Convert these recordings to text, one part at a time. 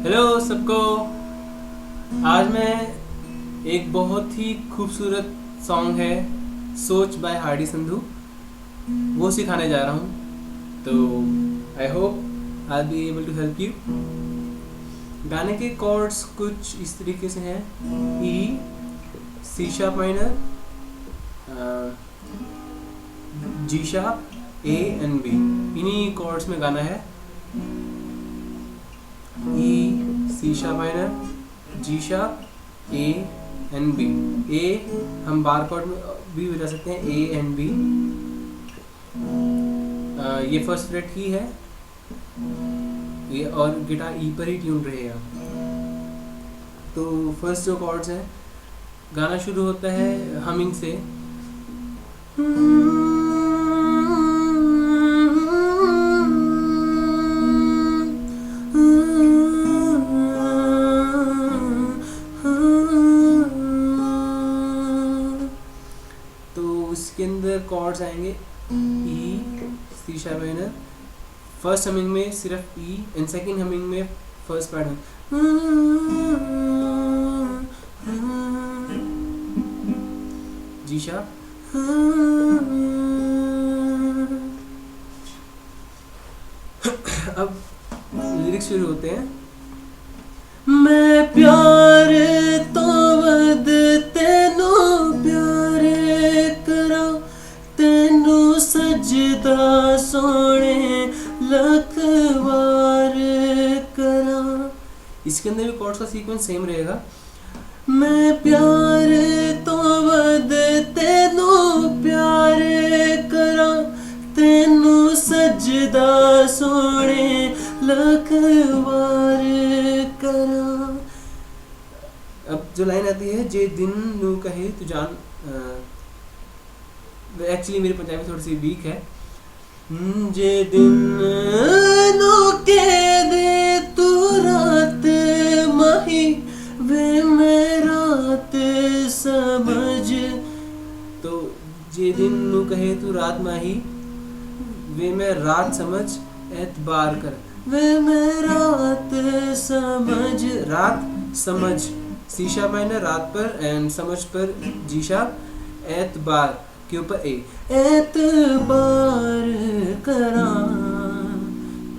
Hello सबको। आज मैं एक बहुत ही खूबसूरत सॉन्ग है सोच बाय हार्डी संधू वो सिखाने जा रहा हूँ। तो I hope I be able to help you. गाने के कॉर्ड्स कुछ इस तरीके से हैं: E, C sharp minor, G sharp, A and B. इन्हीं कॉर्ड्स में गाना है। E, C sharp minor, G sharp, A and B. A हम बार कॉर्ड में भी बजा सकते हैं, ए एंड बी। ये फर्स्ट फ्रेट की है ये, और गिटार ई पर ही ट्यून रहेगा। तो फर्स्ट जो कॉर्ड्स है, गाना शुरू होता है हमिंग से। तो इसके अंदर कॉर्ड्स आएंगे E, C sharp minor. First humming में सिर्फ ई एंड सेकंड हमिंग में फर्स्ट पार्ट है जी शार्प। अब लिरिक्स शुरू होते हैं। मैं प्यार तो वद तेनू प्यार करा, तेनू सजदा सोने लख बार करा। इसके अंदर भी कॉर्ड्स का सीक्वेंस सेम रहेगा। मैं प्यार तो वद तेनू प्यार करा, तेनू सजदा सोने लख बार करा। अब जो लाइन आती है, जे दिन नू कहे तू जान, एक्चुअली मेरी पंजाबी थोड़ी सी वीक है। जे दिन नू कह दे तू रात माही, वे मैं रात समझ। तो जे दिन नू कहे तू रात माही, वे मैं रात समझ एतबार कर। वे मैं रात समझ, रात समझ सी शार्प माइनर रात पर एंड समझ पर जी शार्प, एतबार के ऊपर ए, एतबार करा।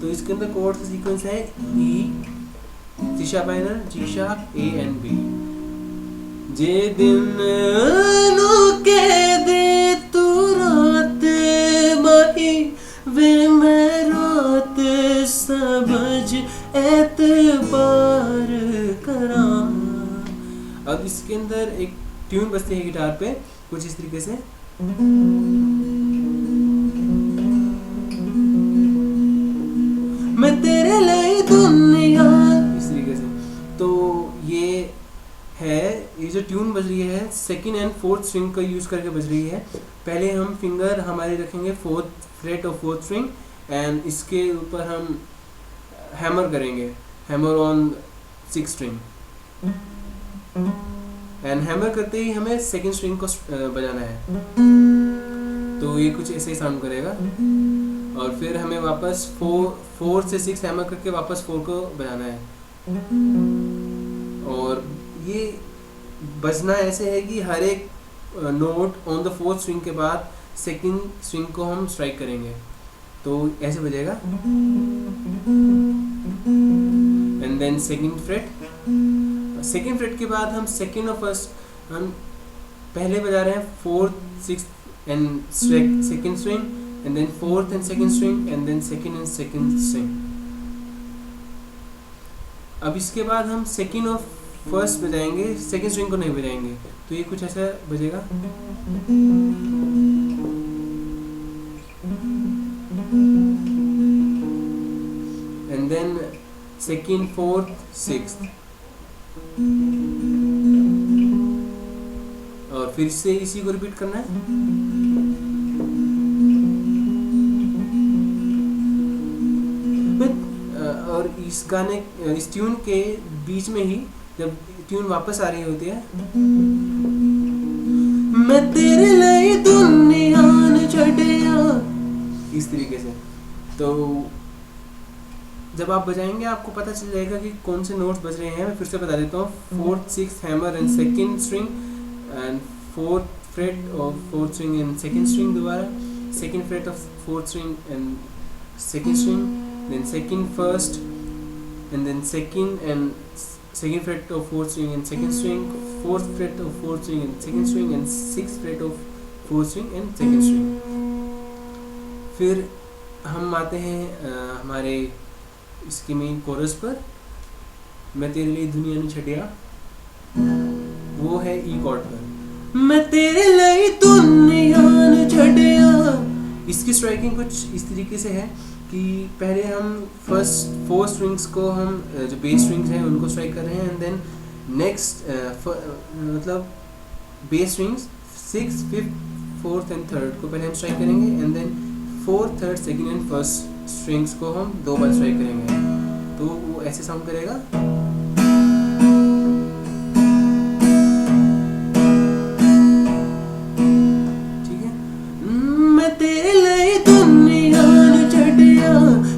तो इसके अंदर कोड का सीक्वेंस है E, C sharp minor, G sharp, A and B. जे दिन नु कह दे तू रात माही, वे मैं रात समझ एतबार करा। अब इसके अंदर एक ट्यून बजती है गिटार पे कुछ इस तरीके से। मैं तेरे लिए दुनिया, इस तरीके से। तो ये है, ये जो ट्यून बज रही है सेकंड एंड फोर्थ स्ट्रिंग का यूज करके बज रही है। पहले हम फिंगर हमारे रखेंगे फोर्थ फ्रेट और फोर्थ स्ट्रिंग, एंड इसके ऊपर हम हैमर करेंगे, hammer on six string. And hammer करते ही हमें सेकंड स्ट्रिंग को बजाना है। तो ये कुछ ऐसे ही साउंड करेगा। और फिर हमें वापस फोर से सिक्स हैमर करके वापस फोर को बजाना है। और ये बजना ऐसे है कि हर एक note on the fourth string के बाद सेकंड स्ट्रिंग को हम स्ट्राइक करेंगे। तो ऐसे बजेगा। एंड देन सेकंड फ्रेट के बाद हम सेकंड और फर्स्ट हम पहले बजा रहे हैं fourth sixth and second string, and then fourth and second string, and then second and second string. अब इसके बाद हम सेकंड और फर्स्ट बजाएंगे, सेकंड स्ट्रिंग को नहीं बजाएंगे। तो ये कुछ ऐसा बजेगा। And then second, fourth, sixth, और फिर से इसी को रिपीट करना है। और इस गाने, इस ट्यून के बीच में ही जब ट्यून वापस आ रही होती है, मैं तेरे लिए दुनिया न छड़िया, इस तरीके से। तो जब आप बजाएंगे आपको पता चल जाएगा कि कौन से नोट्स बज रहे हैं। मैं फिर से बता देता हूँ, 4th 6th hammer and second string and 4th fret of 4th string and second string, दोबारा second fret of 4th string and second string, then second first and then second fret of 4th string and second string, 4th fret of 4th string and second string and 6th fret of 4th string and second string। फिर हम आते हैं हमारे इसके main coarse पर, मैं तेरे लिए दुनिया नहीं छड़िया, वो है ई कॉर्ड पर। मैं तेरे लिए दुनिया नहीं छड़िया। इसकी स्ट्राइकिंग कुछ इस तरीके से है कि पहले हम फर्स्ट 4 स्ट्रिंग्स को हम जो बेस स्ट्रिंग्स हैं उनको स्ट्राइक कर रहे हैं, एंड देन नेक्स्ट मतलब base strings 6th 5th 4th and 3rd को पहले हम स्ट्राइक करेंगे, and then 4th 3rd 2nd and 1st strings को हम 2 बार स्ट्राइक करेंगे। तो वो ऐसे साउंड करेगा। ठीक है, मैं तेरे लिए दुनिया न छड़िया,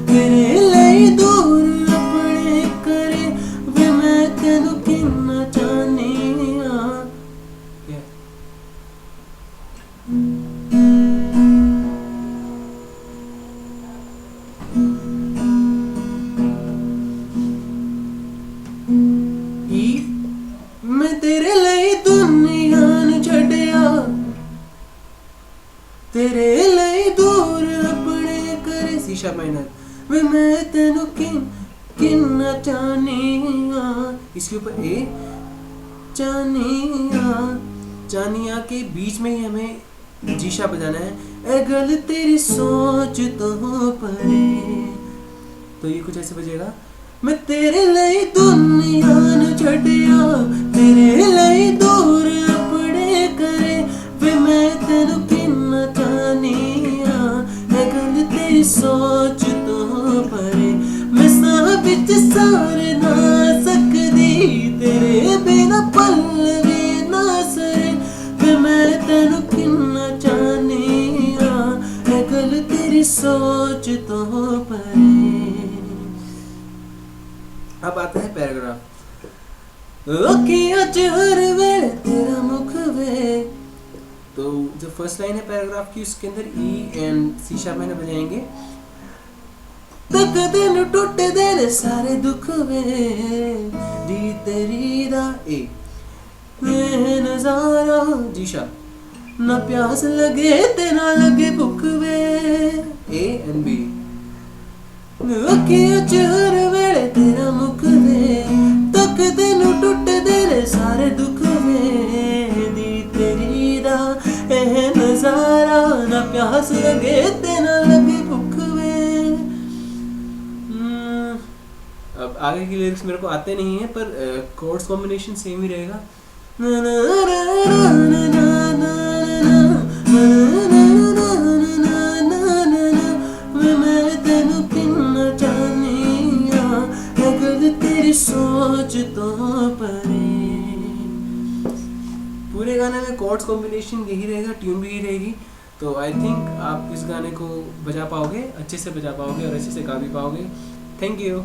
तेरे लिए दूर अपने करे, वे मैं तेनू किन्ना चाहनिया। मैं तेरे लिए दुनिया न छड़िया, तेरे लिए दूर अपने करे, सी शार्प माइनर, वे मैं तेनू किन्ना चाहनिया। इसके ऊपर ए चाहनिया के बीच में ही हमें जी शार्प बजाना है। ए गल तेरी सोच तो परे, तो ये कुछ ऐसे बजेगा। मैं तेरे लिए दुनिया न छड़िया, तेरे लिए दूर अपने करे, वे मैं तेनू किन्ना चाहनिया। है गल तेरी सोच तो परे, मैं साह बिच सारे ना सकदी, तेरे बिना पल भी ना सरे, वे मैं तेनू किन्ना चाहनिया। है गल तेरी सोच तो परे। अब आता है पैराग्राफ। अखियां च हर वेले तेरा मुख वे। तो जो फर्स्ट लाइन है पैराग्राफ की, उसके अंदर ई एंड सी शार्प मैंने बजाएंगे। तक दिन टूट दे सारे दुख वे, दी तेरी दा ए नजारा जी शार्प, ना प्यास लगे ते ना लगे भूख वे, ए एंड बी। अखियां च हर वेले तेरा मुख वे, तक दिन टूट दे सारे दुख वे, दी तेरी दा ए नजारा, ना प्यास लगे ते ना लगे भूख वे। अब आगे की लिरिक्स मेरे को आते नहीं है, पर कोर्ड्स कॉम्बिनेशन सेम ही रहेगा। सोच तो परे। पूरे गाने में कोर्ड्स कॉम्बिनेशन यही रहेगा, ट्यून भी यही रहेगी। तो आई थिंक आप इस गाने को बजा पाओगे, अच्छे से बजा पाओगे और अच्छे से गा भी पाओगे। Thank you.